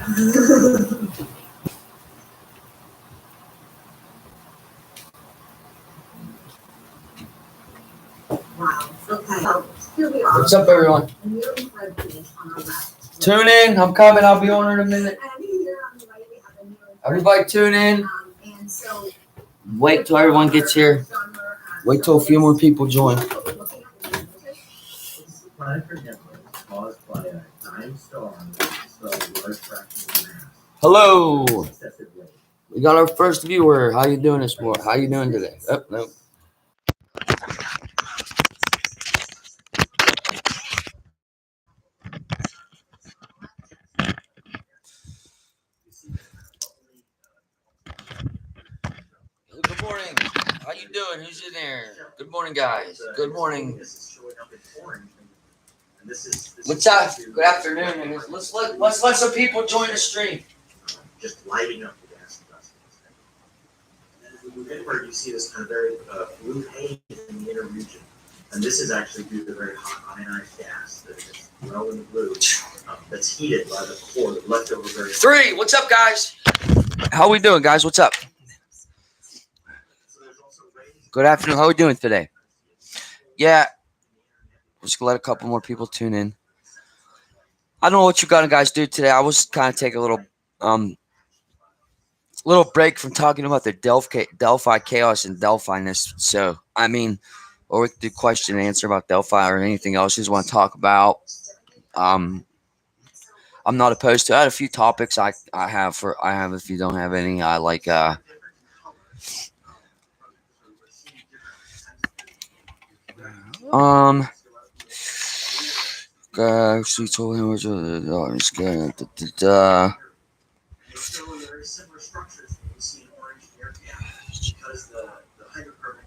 Wow. Okay. So here we are. What's up, everyone? Tune in. I'm coming. I'll be on in a minute. Everybody tune in. Wait till everyone gets here. Wait till a few more people join. Hello. We got our first viewer. How you doing this morning? How you doing today? Oh, no. Good morning. How you doing? Who's in there? Good morning, guys. Good morning. What's up? Good afternoon. Let's let some people join the stream. Just lighting up the gas. And as we move inward, you see this kind of very blue haze in the inner region. And this is actually due to the very hot ionized gas that is well in the blue that's heated by the core, the leftover very. 3. What's up, guys? How we doing, guys? What's up? Good afternoon. How we doing today? Yeah. Just let a couple more people tune in. I don't know what you guys do today. I was kind of taking a little break from talking about the Delphi chaos and Delphi-ness. So, I mean, or we could do question and answer about Delphi or anything else you just want to talk about. I'm not opposed to. I had a few topics I have if you don't have any. I like she told him Because the hydrocarbon,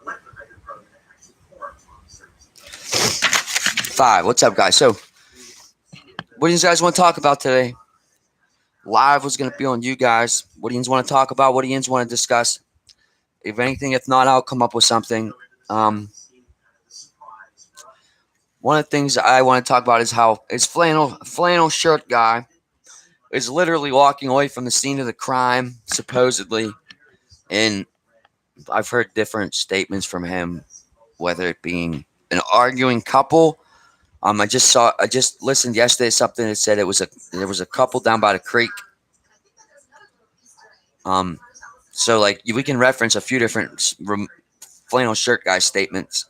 electrohydrocarbon actually forms on the surface. 5. What's up, guys? So, what do you guys want to talk about today? Live was going to be on you guys. What do you want to talk about? What do you want to discuss? If anything, if not, I'll come up with something. One of the things I want to talk about is how his flannel shirt guy is literally walking away from the scene of the crime, supposedly. And I've heard different statements from him, whether it being an arguing couple. I just listened yesterday to something that said there was a couple down by the creek. So like we can reference a few different flannel shirt guy statements.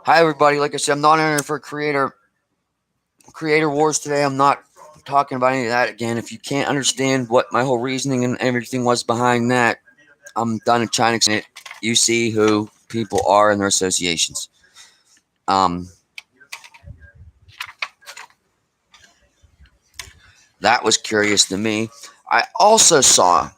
Hi, everybody. Like I said, I'm not entering for creator wars today. I'm not talking about any of that again. If you can't understand what my whole reasoning and everything was behind that, I'm done trying to explain it. You see who people are and their associations. That was curious to me. I also saw.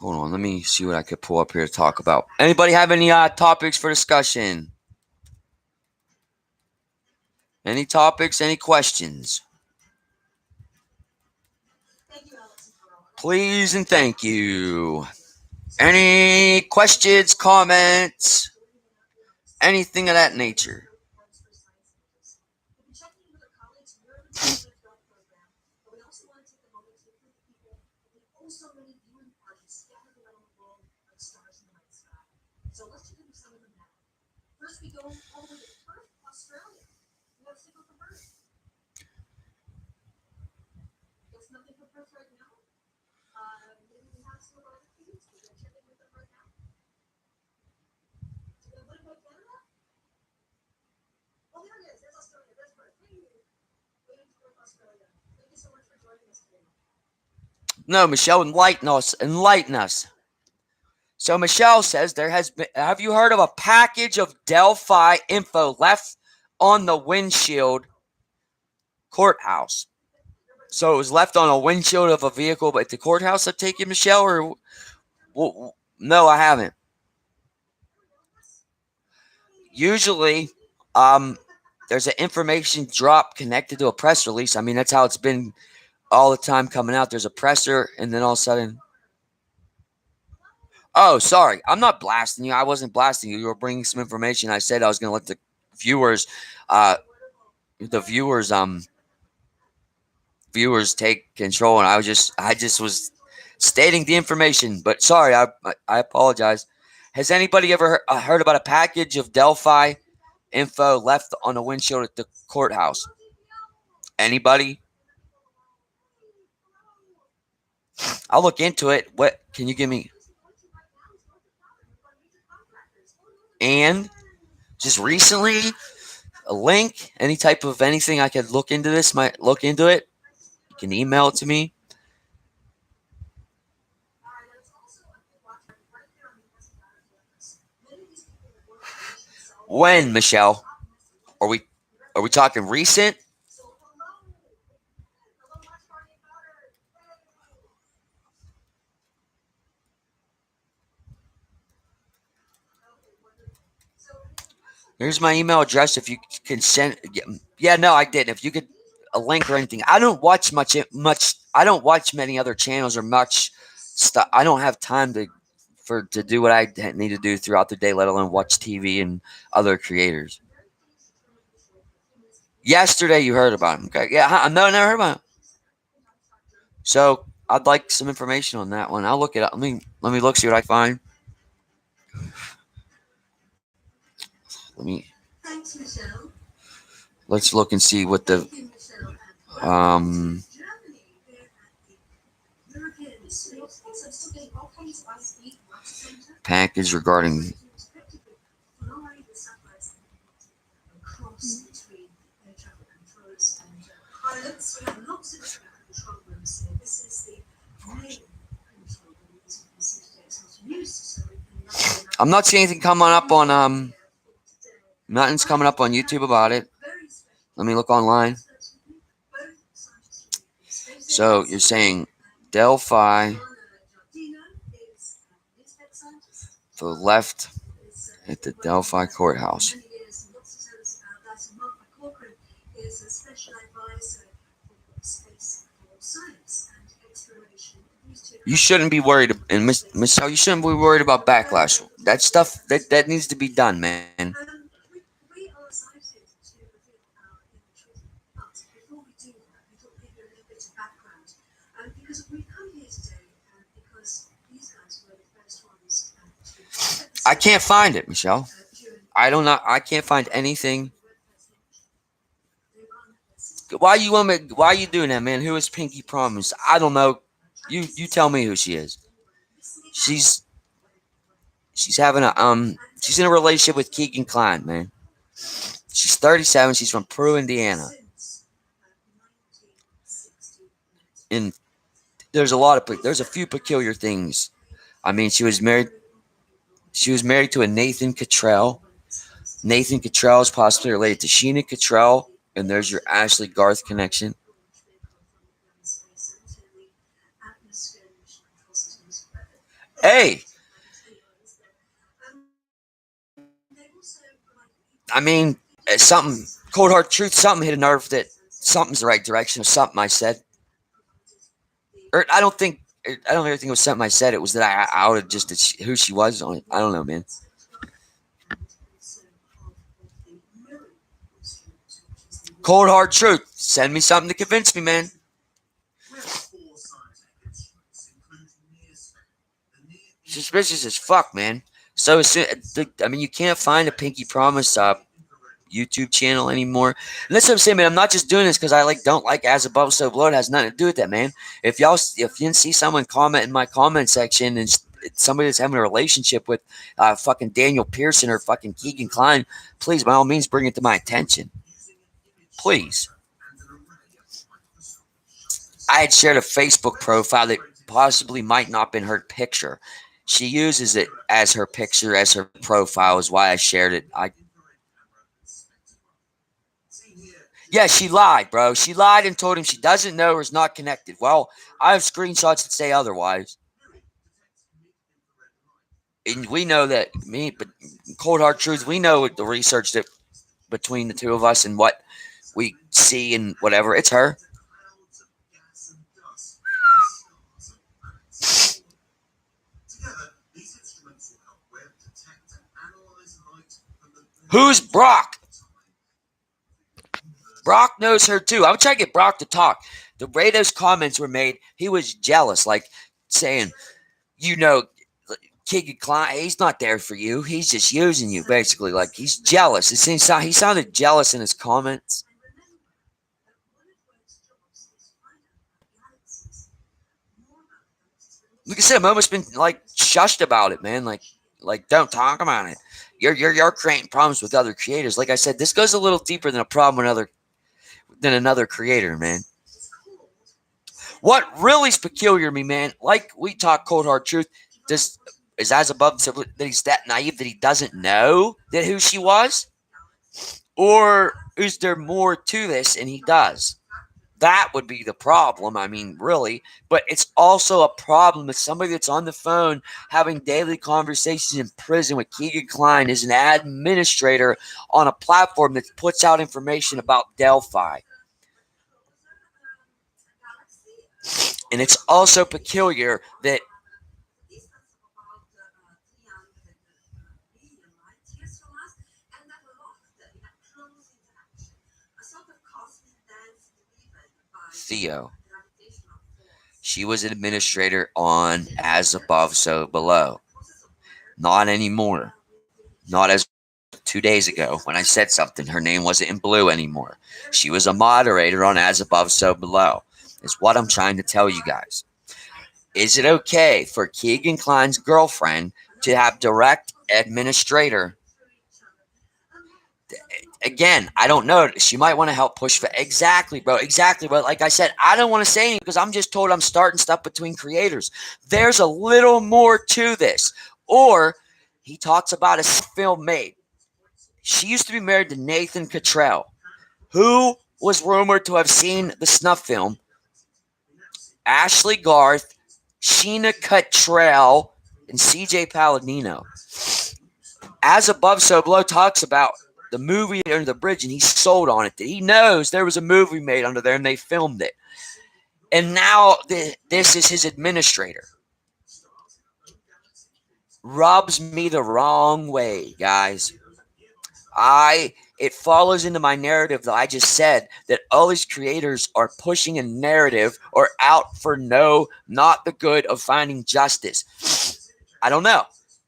Hold on, let me see what I could pull up here to talk about. Anybody have any topics for discussion? Any topics? Any questions? Please and thank you. Any questions, comments, anything of that nature? No, Michelle, enlighten us. So Michelle says there has been. Have you heard of a package of Delphi info left on the windshield courthouse? So it was left on a windshield of a vehicle, but at the courthouse, I take it, Michelle, or well, no, I haven't. Usually, there's an information drop connected to a press release. I mean, that's how it's been all the time coming out. There's a presser, and then all of a sudden, oh, sorry, I'm not blasting you. I wasn't blasting you. You were bringing some information. I said I was going to let the viewers, uh, the viewers take control, and I just was stating the information. But sorry, I apologize. Has anybody ever heard about a package of Delphi info left on a windshield at the courthouse? Anybody? I'll look into it. What can you give me? And just recently, a link, any type of anything I could look into this, might look into it. You can email it to me. When, Michelle? Are we talking recent? Here's my email address. If you can send, yeah, no, I didn't. If you could a link or anything, I don't watch much. I don't watch many other channels or much stuff. I don't have time to do what I need to do throughout the day, let alone watch TV and other creators. Yesterday, you heard about him. Okay, yeah, no, I never heard about him. So I'd like some information on that one. I'll look it up. Let me look, see what I find. Let me. Thanks, Michelle. Let's look and see what the package regarding. I'm not seeing anything coming up on nothing's coming up on YouTube about it. Let me look online. So you're saying Delphi to the left at the Delphi courthouse. You shouldn't be worried, and Michelle, you shouldn't be worried about backlash. That stuff that needs to be done, man. I can't find it, Michelle. I can't find anything. Why are you doing that, man? Who is Pinky Promise? I don't know. You tell me who she is. She's having she's in a relationship with Keegan Klein, man. She's 37. She's from Peru, Indiana. And there's a few peculiar things. I mean, she was married to a Nathan Cottrell. Nathan Cottrell is possibly related to Sheena Cottrell, and there's your Ashley Garth connection. Hey, I mean, something cold hard truth. Something hit a nerve that something's the right direction. Or something I said, or I don't think it was something I said. It was that I outed just who she was on it. I don't know, man. Cold hard truth. Send me something to convince me, man. Suspicious as fuck, man. So I mean, you can't find a Pinky Promise YouTube channel anymore. And that's what I'm saying, man. I'm not just doing this because I don't like As Above So Below. It has nothing to do with that, man. If you didn't see someone comment in my comment section and somebody that's having a relationship with fucking Daniel Pearson or fucking Keegan Klein, please, by all means, bring it to my attention. Please. I had shared a Facebook profile that possibly might not have been her picture. She uses it as her picture, as her profile, is why I shared it. Yeah, she lied, bro. She lied and told him she doesn't know or is not connected. Well, I have screenshots that say otherwise. And we know that, but cold hard truth, we know the research that between the two of us and what we see and whatever. It's her. Who's Brock? Brock knows her too. I'm trying to get Brock to talk. The way those comments were made, he was jealous, like saying, you know, Keegan Klein, he's not there for you. He's just using you, basically. Like, he's jealous. It seems he sounded jealous in his comments. Like I said, I'm almost been like shushed about it, man. Like don't talk about it. You're creating problems with other creators. Like I said, this goes a little deeper than a problem than another creator, man. What really is peculiar to me, man, like we talk cold hard truth, this is as above that he's that naive that he doesn't know that who she was? Or is there more to this and he does? That would be the problem. I mean, really. But it's also a problem with somebody that's on the phone having daily conversations in prison with Keegan Klein as an administrator on a platform that puts out information about Delphi. And it's also peculiar that Theo, she was an administrator on As Above, So Below. Not anymore. Not as 2 days ago when I said something. Her name wasn't in blue anymore. She was a moderator on As Above, So Below. Is what I'm trying to tell you guys. Is it okay for Keegan Klein's girlfriend to have direct administrator? Again, I don't know. She might want to help push for exactly, bro. Exactly, bro. Like I said, I don't want to say anything because I'm just told I'm starting stuff between creators. There's a little more to this. Or he talks about a film made. She used to be married to Nathan Cottrell, who was rumored to have seen the snuff film. Ashley Garth, Sheena Cottrell, and CJ Palladino. As Above, So Below talks about the movie Under the Bridge, and he's sold on it. That he knows there was a movie made under there, and they filmed it. And now this is his administrator. Rubs me the wrong way, guys. It follows into my narrative that I just said, that all these creators are pushing a narrative or out for not the good of finding justice. I don't know.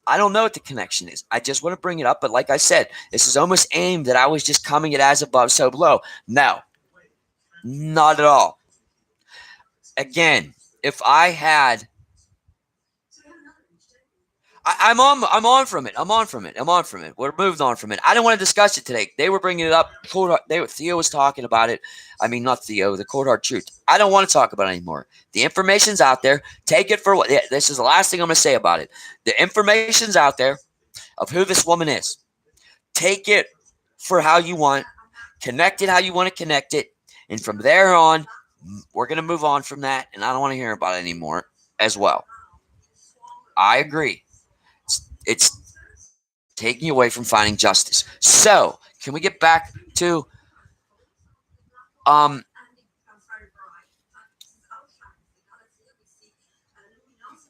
I don't know what the connection is. I just want to bring it up. But like I said, this is almost aimed that I was just coming at As Above, So Below. No, not at all. Again, if I had, I'm on from it. I'm on from it. We're moved on from it. I don't want to discuss it today. They were bringing it up. Theo was talking about it. I mean, not Theo, the cold hard truth. I don't want to talk about it anymore. The information's out there. Take it for what. This is the last thing I'm going to say about it. The information's out there of who this woman is. Take it for how you want. Connect it how you want to connect it. And from there on, we're going to move on from that. And I don't want to hear about it anymore as well. I agree. It's taking you away from finding justice. So, can we get back to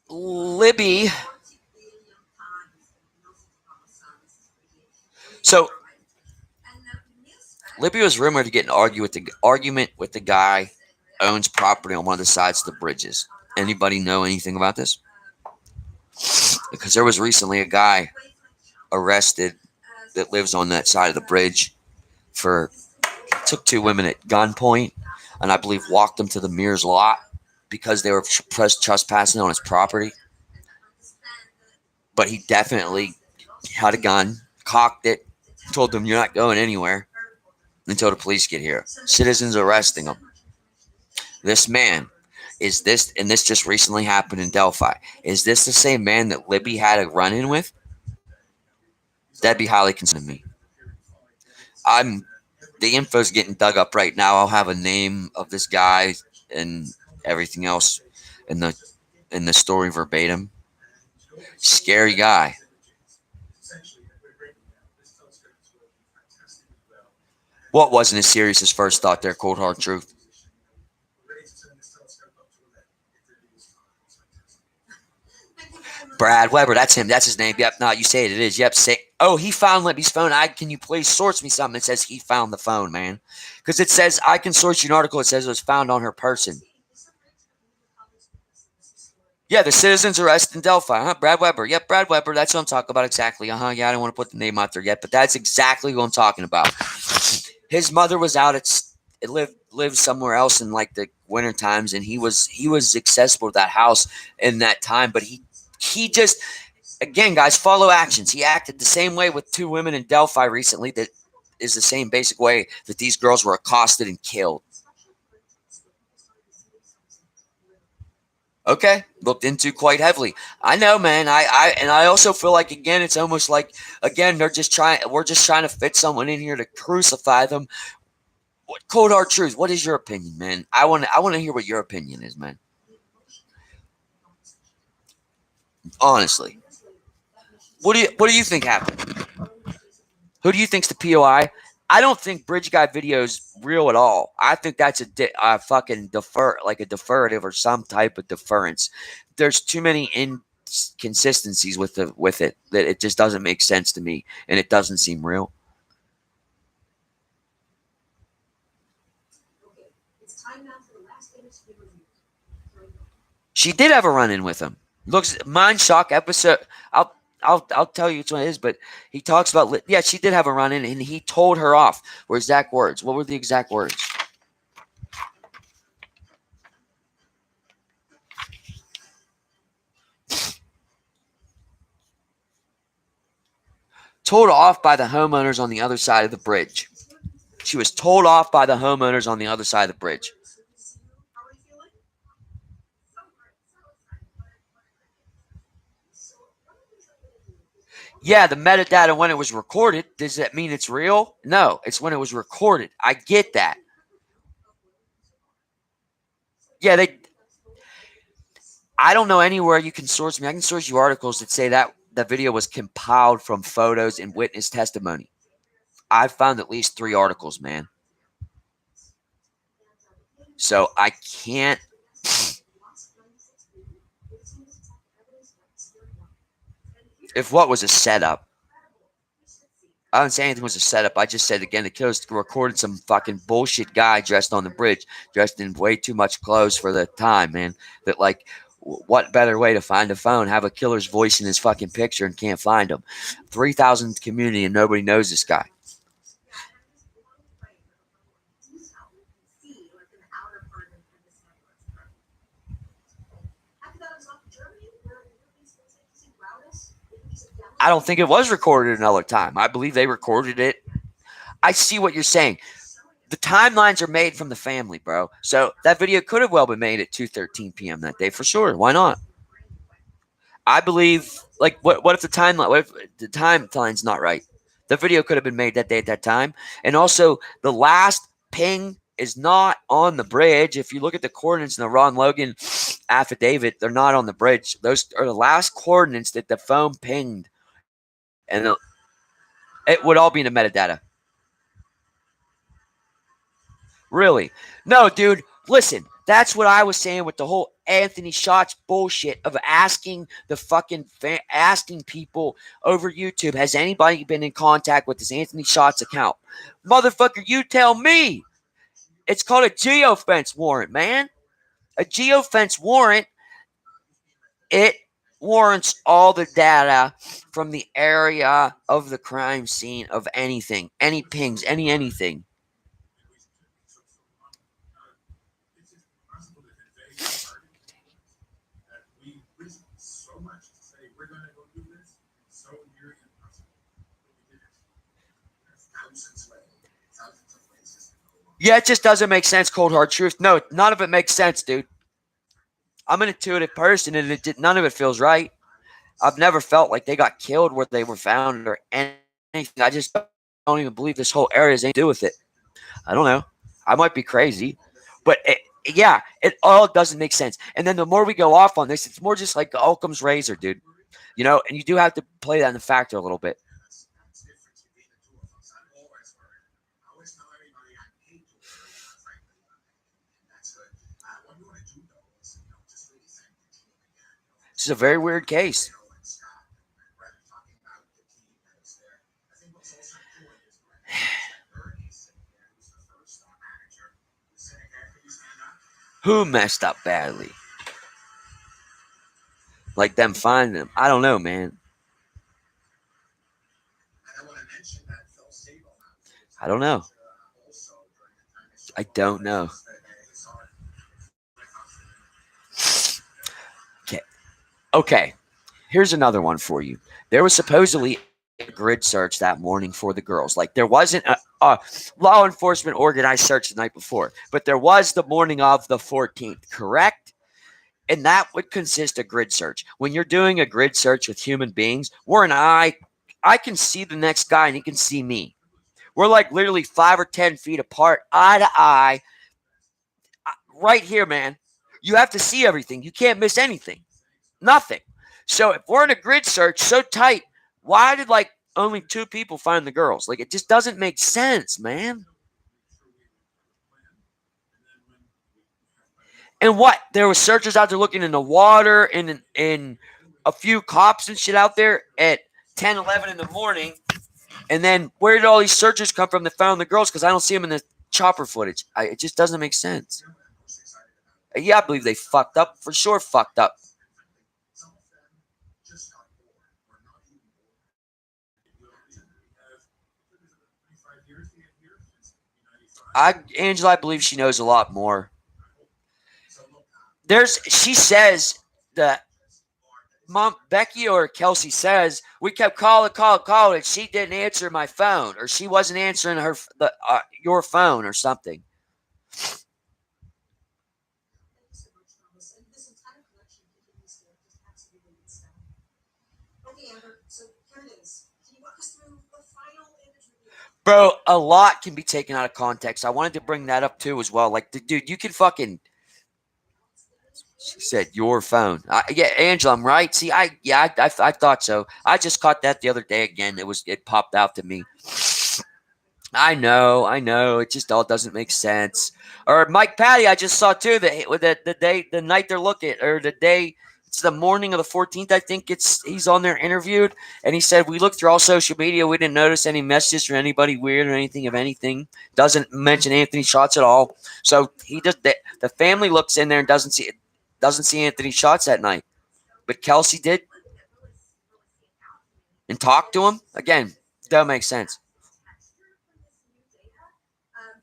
Libby? So, Libby was rumored to get an argument with the guy who owns property on one of the sides of the bridges. Anybody know anything about this? Because there was recently a guy arrested that lives on that side of the bridge took two women at gunpoint and I believe walked them to the Mears lot because they were trespassing on his property. But he definitely had a gun, cocked it, told them you're not going anywhere until the police get here. Citizens arresting him. This man, is this, and this just recently happened in Delphi, is this the same man that Libby had a run-in with? That'd be highly concerning to me. The info's getting dug up right now. I'll have a name of this guy and everything else in the story verbatim. Scary guy. What wasn't as serious as first thought there, cold hard truth? Brad Weber, that's him. That's his name. Yep. No, you say it. It is. Yep. Say. Oh, he found Libby's phone. Can you please source me something? It says he found the phone, man. Because it says I can source you an article. It says it was found on her person. Yeah, the citizens arrest in Delphi. Huh? Brad Weber. Yep, Brad Weber. That's what I'm talking about exactly. Yeah, I don't want to put the name out there yet, but that's exactly what I'm talking about. His mother was out at lived somewhere else in like the winter times, and he was accessible to that house in that time, but he just, again, guys, follow actions. He acted the same way with two women in Delphi recently. That is the same basic way that these girls were accosted and killed. Okay, looked into quite heavily. I know, man. I also feel like, again, it's almost like, again, we're just trying to fit someone in here to crucify them. What, cold hard truth? What is your opinion, man? I want to hear what your opinion is, man. Honestly, what do you think happened? Who do you think's the POI? I don't think Bridge Guy video is real at all. I think that's a fucking like a deferrative or some type of deference. There's too many inconsistencies with it that it just doesn't make sense to me, and it doesn't seem real. She did have a run-in with him. Looks mind shock episode. I'll tell you which one it is, but he talks about, yeah, she did have a run-in, and he told her off. Were exact words. What were the exact words? Told off by the homeowners on the other side of the bridge. She was told off by the homeowners on the other side of the bridge. Yeah, the metadata when it was recorded, does that mean it's real? No, it's when it was recorded. I get that. Yeah, I don't know anywhere you can source me. I can source you articles that say that the video was compiled from photos and witness testimony. I've found at least 3 articles, man. So I can't. If what was a setup, I didn't say anything was a setup. I just said, again, the killers recorded some fucking bullshit guy dressed on the bridge, dressed in way too much clothes for the time, man. That, like, what better way to find a phone? Have a killer's voice in his fucking picture and can't find him. 3,000 community and nobody knows this guy. I don't think it was recorded another time. I believe they recorded it. I see what you're saying. The timelines are made from the family, bro. So that video could have well been made at 2:13 p.m. that day for sure. Why not? I believe, like, what if the timeline? What if the timeline's not right? The video could have been made that day at that time, and also the last ping is not on the bridge. If you look at the coordinates in the Ron Logan affidavit, they're not on the bridge. Those are the last coordinates that the phone pinged. And it would all be in the metadata. Really? No, dude. Listen, that's what I was saying with the whole Anthony Shots bullshit of asking the fucking asking people over YouTube, has anybody been in contact with this Anthony Shots account? Motherfucker, you tell me. It's called a geofence warrant, man. A geofence warrant. It warrants all the data from the area of the crime scene of anything, any pings, anything. Yeah, it just doesn't make sense, cold hard truth. No, none of it makes sense, dude. I'm an intuitive person, and none of it feels right. I've never felt like they got killed where they were found or anything. I just don't even believe this whole area has anything to do with it. I don't know. I might be crazy, but it all doesn't make sense. And then the more we go off on this, it's more just like Occam's razor, dude. You know, and you do have to play that in the factor a little bit. This is a very weird case. Who messed up badly? Like them finding them. I don't know, man. I don't know. I don't know. Okay. Here's another one for you. There was supposedly a grid search that morning for the girls. Like there wasn't a law enforcement organized search the night before, but there was the morning of the 14th, correct? And that would consist of grid search. When you're doing a grid search with human beings, we're an eye. I can see the next guy and he can see me. We're like literally 5 or 10 feet apart, eye to eye, right here, man. You have to see everything. You can't miss anything. Nothing. So if we're in a grid search so tight, why did like only 2 people find the girls? Like it just doesn't make sense, man. And what? There were searchers out there looking in the water and in a few cops and shit out there at 10, 11 in the morning. And then where did all these searchers come from that found the girls? Because I don't see them in the chopper footage. It just doesn't make sense. Yeah, I believe they fucked up. For sure fucked up. Angela, I believe she knows a lot more. She says that Mom, Becky or Kelsey says, we kept calling, and she didn't answer my phone, or she wasn't answering your phone or something. Bro, a lot can be taken out of context. I wanted to bring that up too as well. Like, dude, you can fucking. She said your phone. Yeah, Angela, I'm right. See, I thought so. I just caught that the other day again. It popped out to me. I know. It just all doesn't make sense. Or Mike Patty, I just saw too the night they're looking, or the day. It's the morning of the 14th, I think he's on there interviewed, and he said, we looked through all social media, we didn't notice any messages or anybody weird or anything of anything. Doesn't mention Anthony Shots at all. So the family looks in there and doesn't see Anthony Shots that night. But Kelsey did. And talked to him. Again, that makes sense.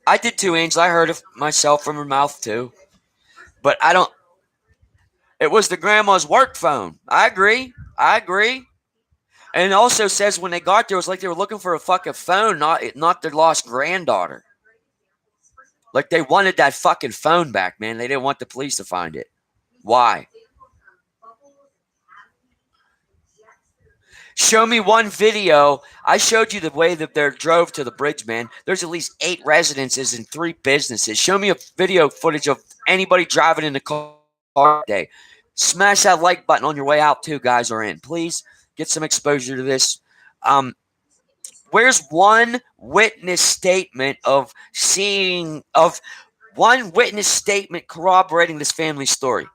I did too, Angel. I heard it myself from her mouth too. But I don't. It was the grandma's work phone. I agree. And it also says when they got there, it was like they were looking for a fucking phone, not their lost granddaughter. Like they wanted that fucking phone back, man. They didn't want the police to find it. Why? Show me one video. I showed you the way that they drove to the bridge, man. There's at least 8 residences and 3 businesses. Show me a video footage of anybody driving in the car today. Smash that like button on your way out too, guys, or in. Please get some exposure to this. Where's one witness statement one witness statement corroborating this family story?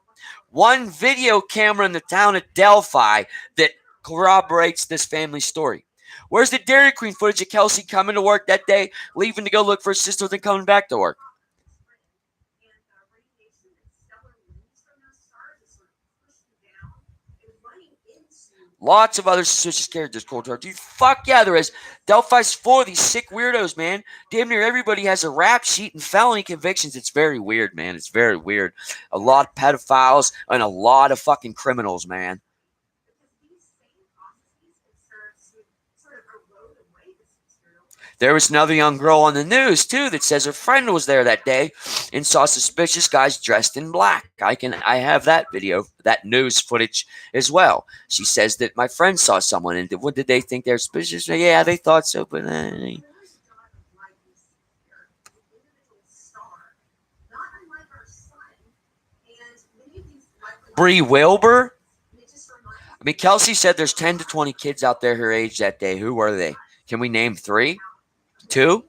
One video camera in the town of Delphi that corroborates this family story. Where's the Dairy Queen footage of Kelsey coming to work that day, leaving to go look for her sister, then coming back to work? Lots of other suspicious characters, Cold Hard. Dude, fuck yeah, there is. Delphi's full of these sick weirdos, man. Damn near everybody has a rap sheet and felony convictions. It's very weird, man. It's very weird. A lot of pedophiles and a lot of fucking criminals, man. There was another young girl on the news, too, that says her friend was there that day and saw suspicious guys dressed in black. I have that video, that news footage as well. She says that my friend saw someone, and what did they think they're suspicious? Yeah, they thought so, but... Bree Wilbur? I mean, Kelsey said there's 10 to 20 kids out there her age that day. Who were they? Can we name 3? 2?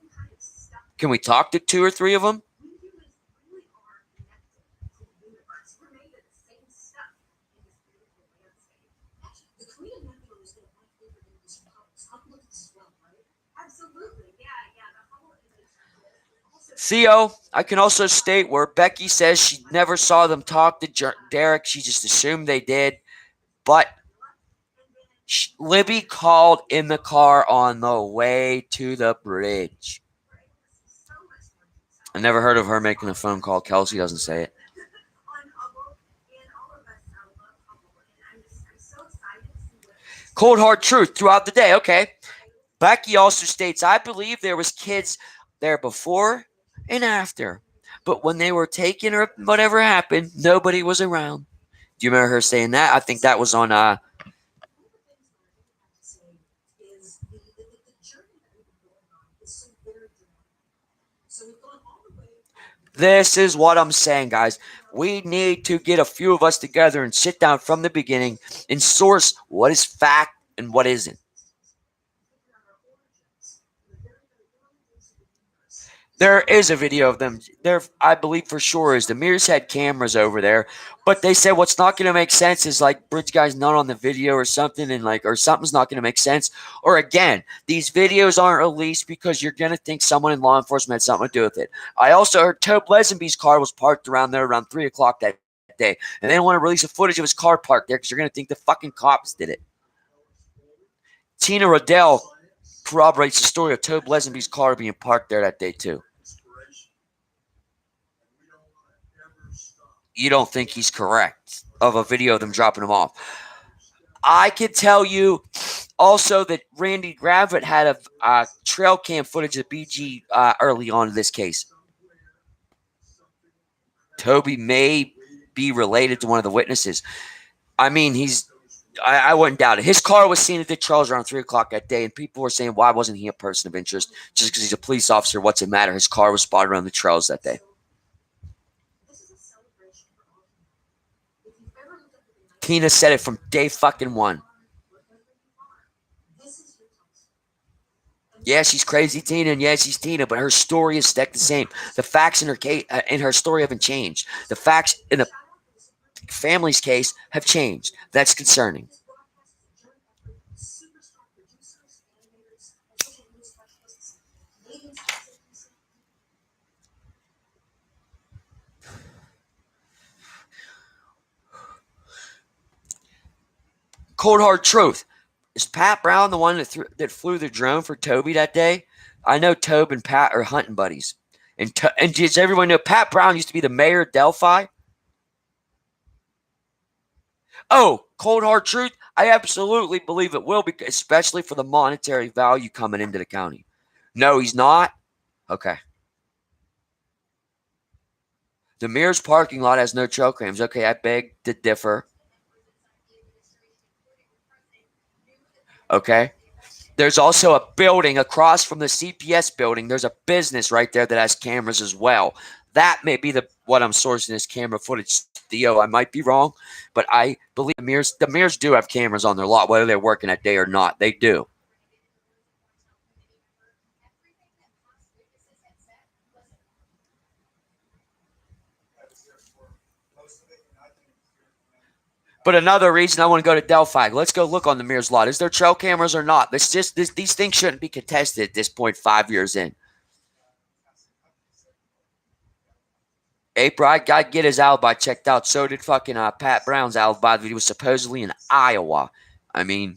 Can we talk to 2 or 3 of them? We humans really are connected to the universe. We're made of the same stuff in this beautiful landscape. Actually, the Korean nebula is one of my favorite images from Hubble. Hubble looked at this as well, right? Absolutely. Yeah, the Hubble image. Theo, I can also state where Becky says she never saw them talk to Derek. She just assumed they did. But Libby called in the car on the way to the bridge. I never heard of her making a phone call. Kelsey doesn't say it. Cold hard truth throughout the day. Okay. Becky also states, I believe there was kids there before and after. But when they were taken or whatever happened, nobody was around. Do you remember her saying that? I think that was on This is what I'm saying, guys. We need to get a few of us together and sit down from the beginning and source what is fact and what isn't. There is a video of them. There, I believe for sure is. The Mears had cameras over there, but they said what's not going to make sense is like Bridge Guy's not on the video or something, and like or something's not going to make sense. Or again, these videos aren't released because you're going to think someone in law enforcement had something to do with it. I also heard Tobe Lesenby's car was parked around there around 3:00 that day, and they don't want to release a footage of his car parked there because you're going to think the fucking cops did it. Tina Riddell corroborates the story of Tobe Lesenby's car being parked there that day too. You don't think he's correct of a video of them dropping him off. I can tell you also that Randy Gravitt had a trail cam footage of BG early on in this case. Toby may be related to one of the witnesses. I mean, I wouldn't doubt it. His car was seen at the Charles around 3:00 that day, and people were saying, why wasn't he a person of interest? Just because he's a police officer, what's it matter? His car was spotted around the trails that day. Tina said it from day fucking one. Yeah, she's crazy Tina, and yeah, she's Tina, but her story is stuck the same. The facts in her case, in her story haven't changed. The facts in the family's case have changed. That's concerning. Cold hard truth. Is Pat Brown the one that flew the drone for Toby that day? I know Tobe and Pat are hunting buddies. And does everyone know Pat Brown used to be the mayor of Delphi? Oh, cold hard truth. I absolutely believe it will, because especially for the monetary value coming into the county. No, he's not. Okay. The Mears parking lot has no trail cams. Okay, I beg to differ. Okay. There's also a building across from the CPS building. There's a business right there that has cameras as well. That may be what I'm sourcing this camera footage. Theo, I might be wrong, but I believe the Mears do have cameras on their lot, whether they're working that day or not. They do. But another reason I want to go to Delphi, let's go look on the Mears lot. Is there trail cameras or not? These things shouldn't be contested at this point, 5 years in. April, I got to get his alibi checked out. So did fucking Pat Brown's alibi that he was supposedly in Iowa. I mean,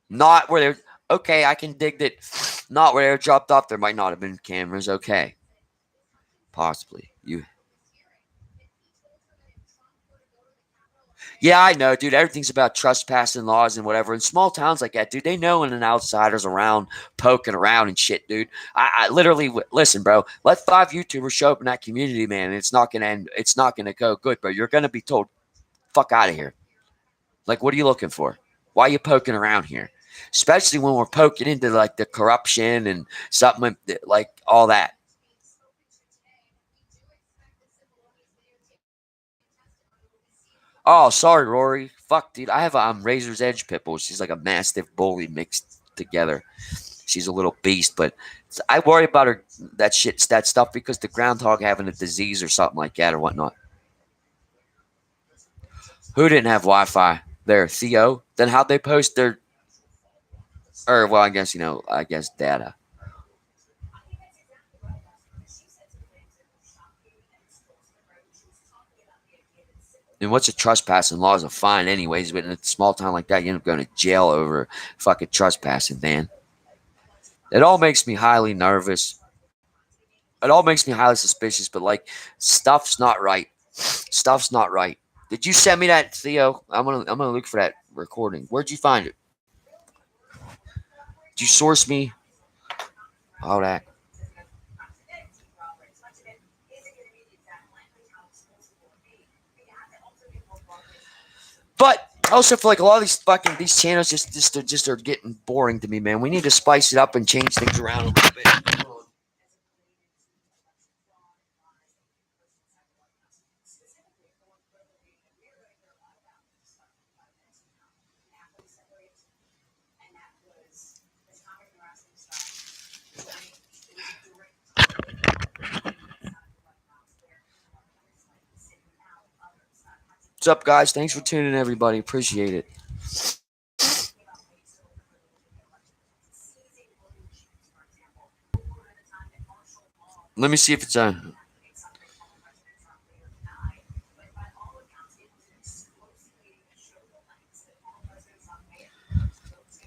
not where they're... Okay, I can dig that. Not where they're dropped off. There might not have been cameras. Okay. Possibly. Yeah, I know, dude. Everything's about trespassing laws and whatever. In small towns like that, dude, they know when an outsider's around, poking around and shit, dude. I literally, listen, bro. Let 5 YouTubers show up in that community, man. It's not gonna end. It's not gonna go good, bro. You're gonna be told, "Fuck out of here." Like, what are you looking for? Why are you poking around here? Especially when we're poking into like the corruption and something like all that. Oh, sorry, Rory. Fuck, dude. I have a Razor's Edge pit bull. She's like a mastiff bully mixed together. She's a little beast, but I worry about her that stuff because the groundhog having a disease or something like that or whatnot. Who didn't have Wi-Fi there? Theo. Then how'd they post their? Or well, I guess data. And what's a trespassing law is a fine anyways, but in a small town like that, you end up going to jail over fucking trespassing, man. It all makes me highly nervous. It all makes me highly suspicious, but like stuff's not right. Stuff's not right. Did you send me that, Theo? I'm gonna look for that recording. Where'd you find it? Did you source me? All that. But I also feel like a lot of these channels just are getting boring to me, man. We need to spice it up and change things around a little bit. What's up, guys? Thanks for tuning in, everybody. Appreciate it. Let me see if it's on.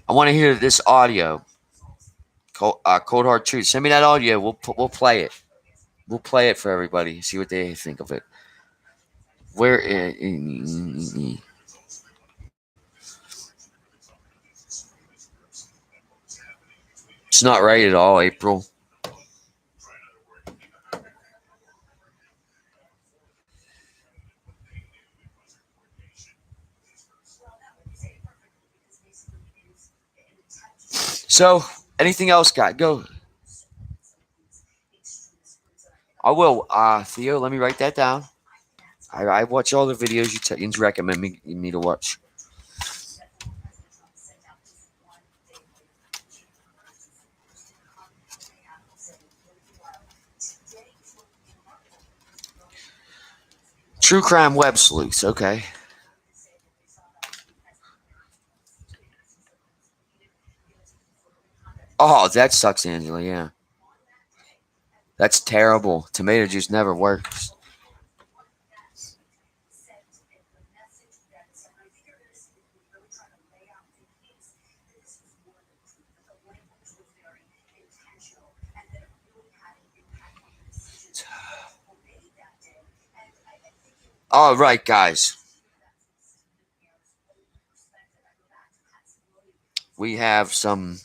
I want to hear this audio. Cold Hard Truth. Send me that audio. We'll play it. We'll play it for everybody. See what they think of it. Where? It's not right at all, April. So, anything else, guy? Go. I will. Theo, let me write that down. I watch all the videos you recommend me to watch. True crime web sleuths. Okay. Oh, that sucks, Angela. Yeah. That's terrible. Tomato juice never works. All right, guys. We have some.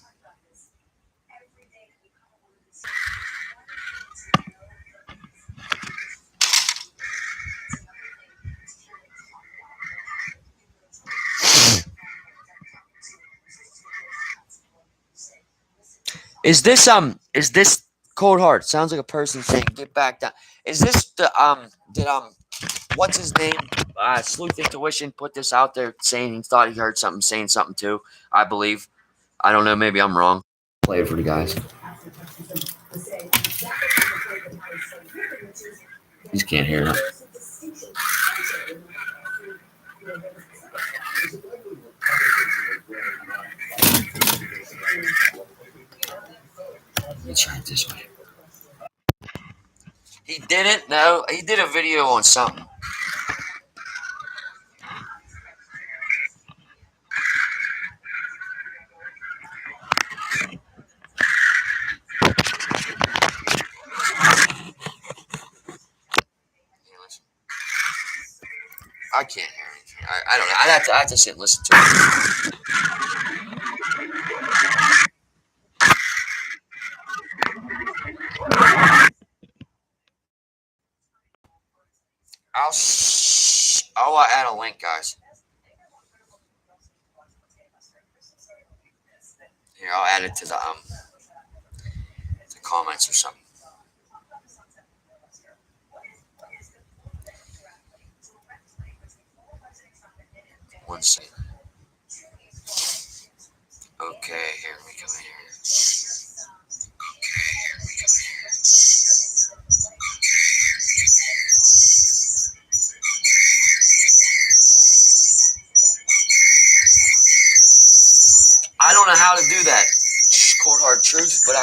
Is this Cold Heart? Sounds like a person saying get back down. Is this the did what's his name? Sleuth Intuition put this out there saying he thought he heard something saying something too, I believe. I don't know, maybe I'm wrong. Play it for the guys. You can't hear it. Let me try it this way. He didn't? No, he did a video on something. I can't hear anything. I don't know. I have to sit and listen to it. I'll add a link, guys. Here, I'll add it to the comments or something. One second. Okay, here we go. hard truth, but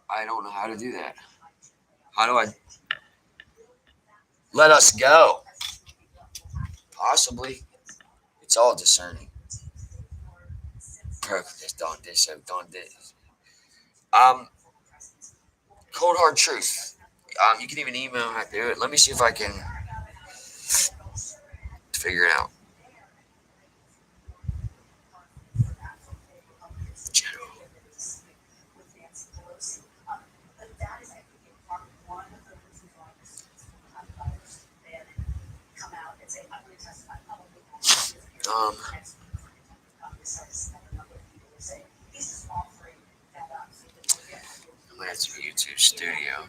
I don't know how to do that. How do I let us go? Possibly. It's all discerning. Perfect. Don't this. Cold hard truth. You can even email how to do it. Let me see if I can figure it out. General. Um, that's YouTube Studio.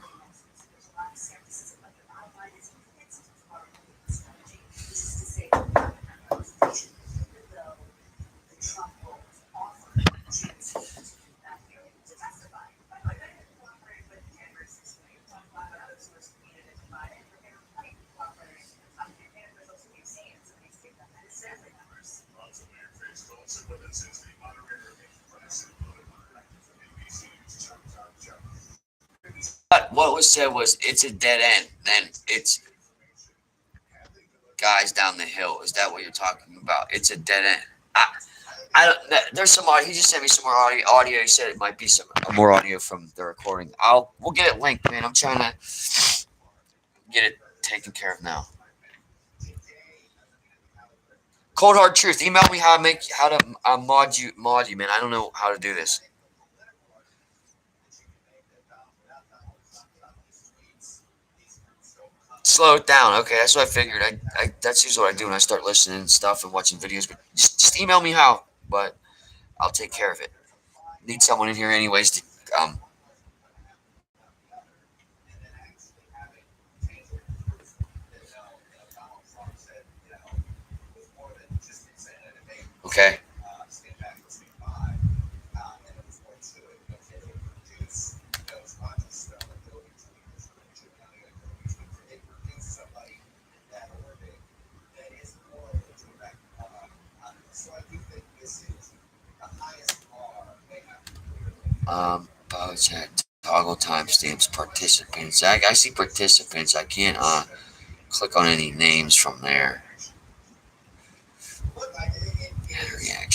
But what was said was it's a dead end. Then it's guys down the hill. Is that what you're talking about? It's a dead end. I don't. There's some audio. He just sent me some more audio. He said it might be some more audio from the recording. We'll get it linked, man. I'm trying to get it taken care of now. Cold hard truth. Email me how to mod you, man. I don't know how to do this. Slow it down. Okay, that's what I figured. That's usually what I do when I start listening and stuff and watching videos. But just email me how. But I'll take care of it. Need someone in here anyways to Okay. Chat, toggle timestamps, participants. I see participants. I can't click on any names from there. React.